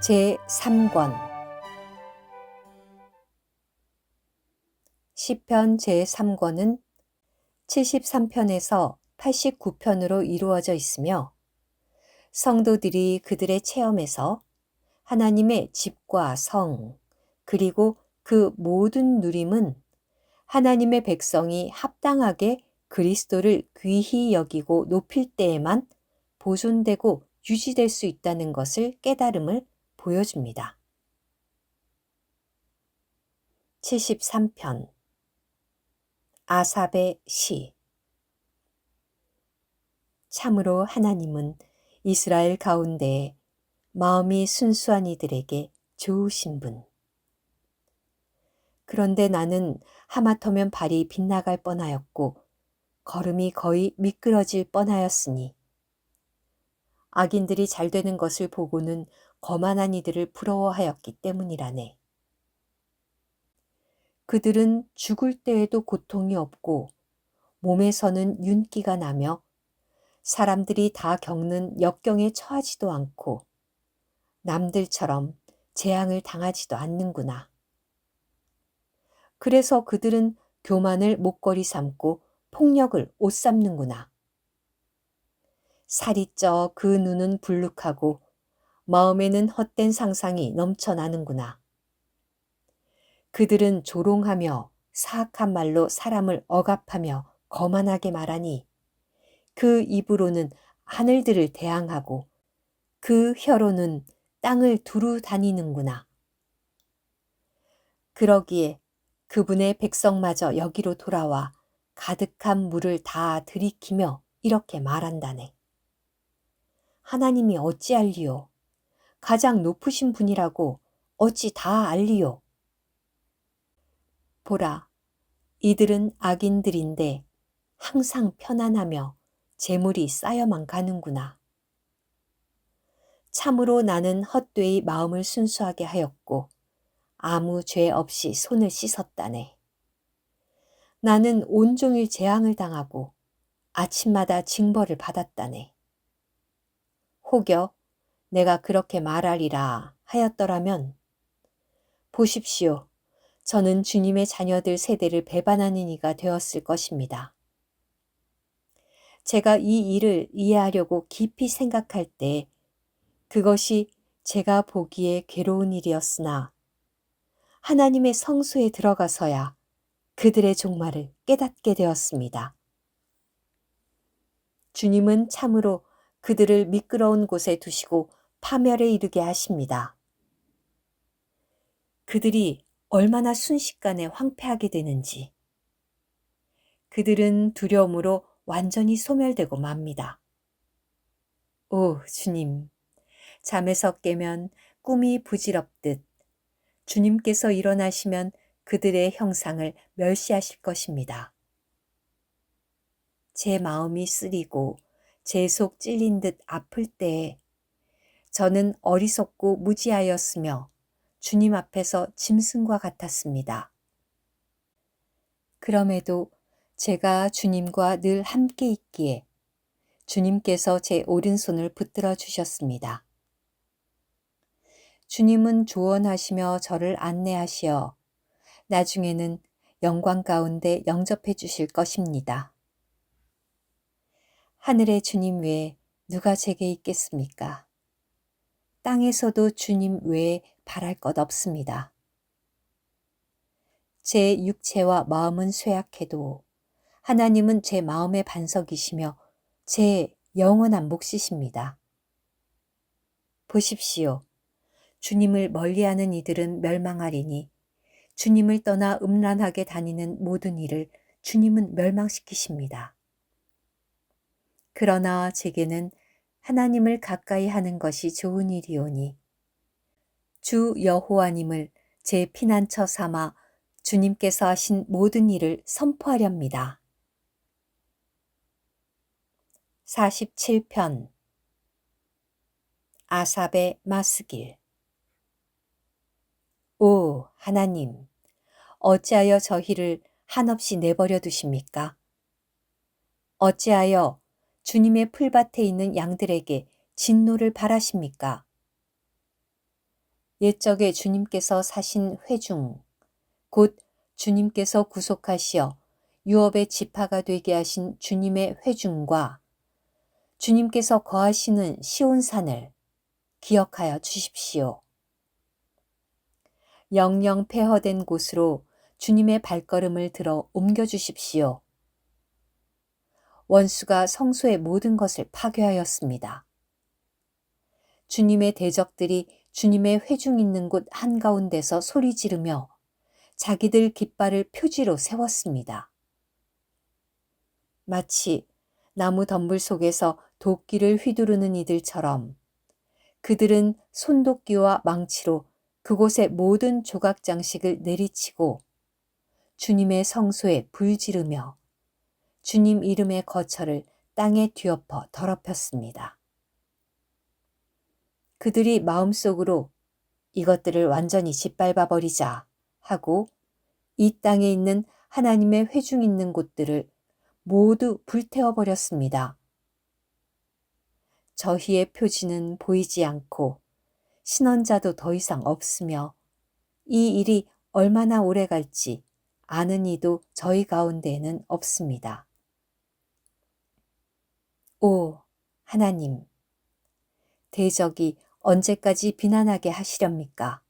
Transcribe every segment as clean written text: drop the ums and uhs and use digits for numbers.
제3권 시편 제3권은 73편에서 89편으로 이루어져 있으며 성도들이 그들의 체험에서 하나님의 집과 성, 그리고 그 모든 누림은 하나님의 백성이 합당하게 그리스도를 귀히 여기고 높일 때에만 보존되고 유지될 수 있다는 것을 깨달음을 보여줍니다. 73편 아삽의 시. 참으로 하나님은 이스라엘 가운데에 마음이 순수한 이들에게 좋으신 분. 그런데 나는 하마터면 발이 빗나갈 뻔하였고 걸음이 거의 미끄러질 뻔하였으니 악인들이 잘 되는 것을 보고는 거만한 이들을 부러워하였기 때문이라네. 그들은 죽을 때에도 고통이 없고 몸에서는 윤기가 나며 사람들이 다 겪는 역경에 처하지도 않고 남들처럼 재앙을 당하지도 않는구나. 그래서 그들은 교만을 목걸이 삼고 폭력을 옷 삼는구나. 살이 쪄 그 눈은 불룩하고 마음에는 헛된 상상이 넘쳐나는구나. 그들은 조롱하며 사악한 말로 사람을 억압하며 거만하게 말하니 그 입으로는 하늘들을 대항하고 그 혀로는 땅을 두루 다니는구나. 그러기에 그분의 백성마저 여기로 돌아와 가득한 물을 다 들이키며 이렇게 말한다네. 하나님이 어찌알리요? 가장 높으신 분이라고 어찌 다 알리요? 보라, 이들은 악인들인데 항상 편안하며 재물이 쌓여만 가는구나. 참으로 나는 헛되이 마음을 순수하게 하였고 아무 죄 없이 손을 씻었다네. 나는 온종일 재앙을 당하고 아침마다 징벌을 받았다네. 혹여 내가 그렇게 말하리라 하였더라면 보십시오. 저는 주님의 자녀들 세대를 배반하는 이가 되었을 것입니다. 제가 이 일을 이해하려고 깊이 생각할 때 그것이 제가 보기에 괴로운 일이었으나 하나님의 성소에 들어가서야 그들의 종말을 깨닫게 되었습니다. 주님은 참으로 그들을 미끄러운 곳에 두시고 파멸에 이르게 하십니다. 그들이 얼마나 순식간에 황폐하게 되는지. 그들은 두려움으로 완전히 소멸되고 맙니다. 오, 주님, 잠에서 깨면 꿈이 부질없듯 주님께서 일어나시면 그들의 형상을 멸시하실 것입니다. 제 마음이 쓰리고 제 속 찔린 듯 아플 때에 저는 어리석고 무지하였으며 주님 앞에서 짐승과 같았습니다. 그럼에도 제가 주님과 늘 함께 있기에 주님께서 제 오른손을 붙들어 주셨습니다. 주님은 조언하시며 저를 안내하시어 나중에는 영광 가운데 영접해 주실 것입니다. 하늘의 주님 외에 누가 제게 있겠습니까? 땅에서도 주님 외에 바랄 것 없습니다. 제 육체와 마음은 쇠약해도 하나님은 제 마음의 반석이시며 제 영원한 몫이십니다. 보십시오. 주님을 멀리하는 이들은 멸망하리니 주님을 떠나 음란하게 다니는 모든 일을 주님은 멸망시키십니다. 그러나 제게는 하나님을 가까이 하는 것이 좋은 일이오니 주 여호와님을 제 피난처 삼아 주님께서 하신 모든 일을 선포하렵니다. 47편 아삽의 마스길. 오 하나님, 어찌하여 저희를 한없이 내버려 두십니까? 어찌하여 주님의 풀밭에 있는 양들에게 진노를 바라십니까? 옛적에 주님께서 사신 회중, 곧 주님께서 구속하시어 유업의 지파가 되게 하신 주님의 회중과 주님께서 거하시는 시온산을 기억하여 주십시오. 영영 폐허된 곳으로 주님의 발걸음을 들어 옮겨주십시오. 원수가 성소의 모든 것을 파괴하였습니다. 주님의 대적들이 주님의 회중 있는 곳 한가운데서 소리 지르며 자기들 깃발을 표지로 세웠습니다. 마치 나무 덤불 속에서 도끼를 휘두르는 이들처럼 그들은 손도끼와 망치로 그곳의 모든 조각 장식을 내리치고 주님의 성소에 불 지르며 주님 이름의 거처를 땅에 뒤엎어 더럽혔습니다. 그들이 마음속으로 이것들을 완전히 짓밟아 버리자 하고 이 땅에 있는 하나님의 회중 있는 곳들을 모두 불태워 버렸습니다. 저희의 표지는 보이지 않고 신원자도 더 이상 없으며 이 일이 얼마나 오래 갈지 아는 이도 저희 가운데에는 없습니다. 오 하나님, 대적이 언제까지 비난하게 하시렵니까?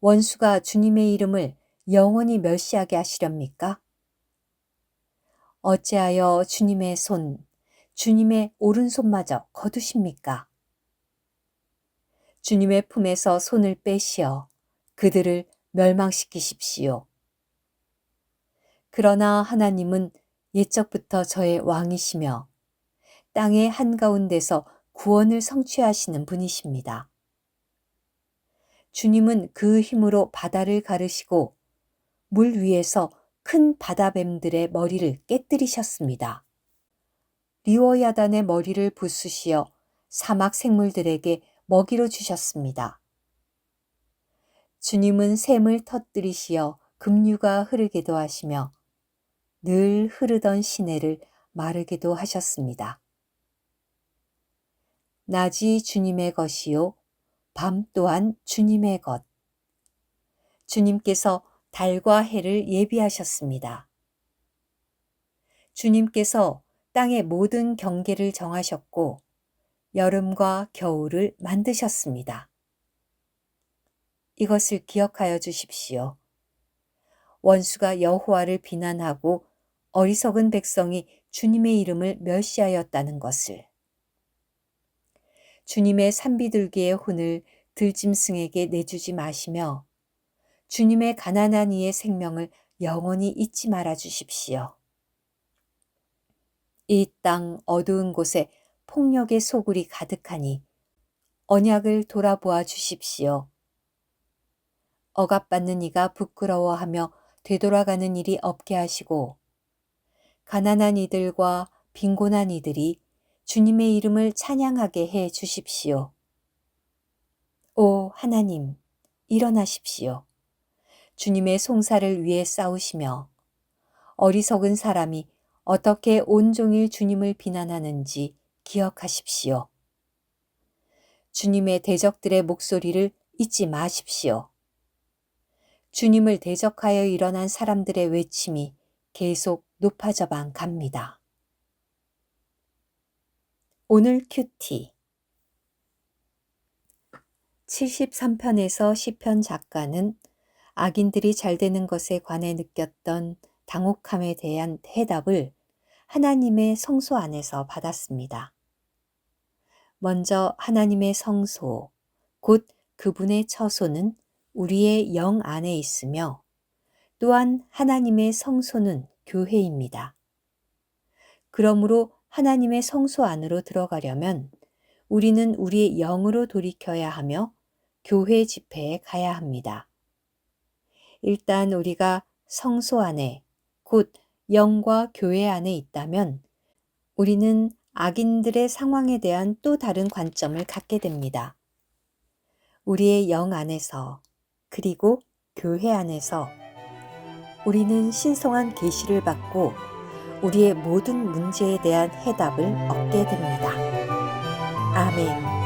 원수가 주님의 이름을 영원히 멸시하게 하시렵니까? 어찌하여 주님의 손, 주님의 오른손마저 거두십니까? 주님의 품에서 손을 빼시어 그들을 멸망시키십시오. 그러나 하나님은 옛적부터 저의 왕이시며 땅의 한가운데서 구원을 성취하시는 분이십니다. 주님은 그 힘으로 바다를 가르시고 물 위에서 큰 바다뱀들의 머리를 깨뜨리셨습니다. 리워야단의 머리를 부수시어 사막 생물들에게 먹이로 주셨습니다. 주님은 샘을 터뜨리시어 급류가 흐르게도 하시며 늘 흐르던 시내를 마르게도 하셨습니다. 낮이 주님의 것이요 밤 또한 주님의 것. 주님께서 달과 해를 예비하셨습니다. 주님께서 땅의 모든 경계를 정하셨고 여름과 겨울을 만드셨습니다. 이것을 기억하여 주십시오. 원수가 여호와를 비난하고 어리석은 백성이 주님의 이름을 멸시하였다는 것을. 주님의 산비둘기의 혼을 들짐승에게 내주지 마시며 주님의 가난한 이의 생명을 영원히 잊지 말아 주십시오. 이 땅 어두운 곳에 폭력의 소굴이 가득하니 언약을 돌아보아 주십시오. 억압받는 이가 부끄러워하며 되돌아가는 일이 없게 하시고 가난한 이들과 빈곤한 이들이 주님의 이름을 찬양하게 해 주십시오. 오 하나님, 일어나십시오. 주님의 송사를 위해 싸우시며 어리석은 사람이 어떻게 온종일 주님을 비난하는지 기억하십시오. 주님의 대적들의 목소리를 잊지 마십시오. 주님을 대적하여 일어난 사람들의 외침이 계속 높아져만 갑니다. 오늘 큐티 73편에서 시편 작가는 악인들이 잘 되는 것에 관해 느꼈던 당혹함에 대한 해답을 하나님의 성소 안에서 받았습니다. 먼저 하나님의 성소, 곧 그분의 처소는 우리의 영 안에 있으며 또한 하나님의 성소는 교회입니다. 그러므로 하나님의 성소 안으로 들어가려면 우리는 우리의 영으로 돌이켜야 하며 교회 집회에 가야 합니다. 일단 우리가 성소 안에, 곧 영과 교회 안에 있다면 우리는 악인들의 상황에 대한 또 다른 관점을 갖게 됩니다. 우리의 영 안에서 그리고 교회 안에서 우리는 신성한 계시를 받고 우리의 모든 문제에 대한 해답을 얻게 됩니다. 아멘.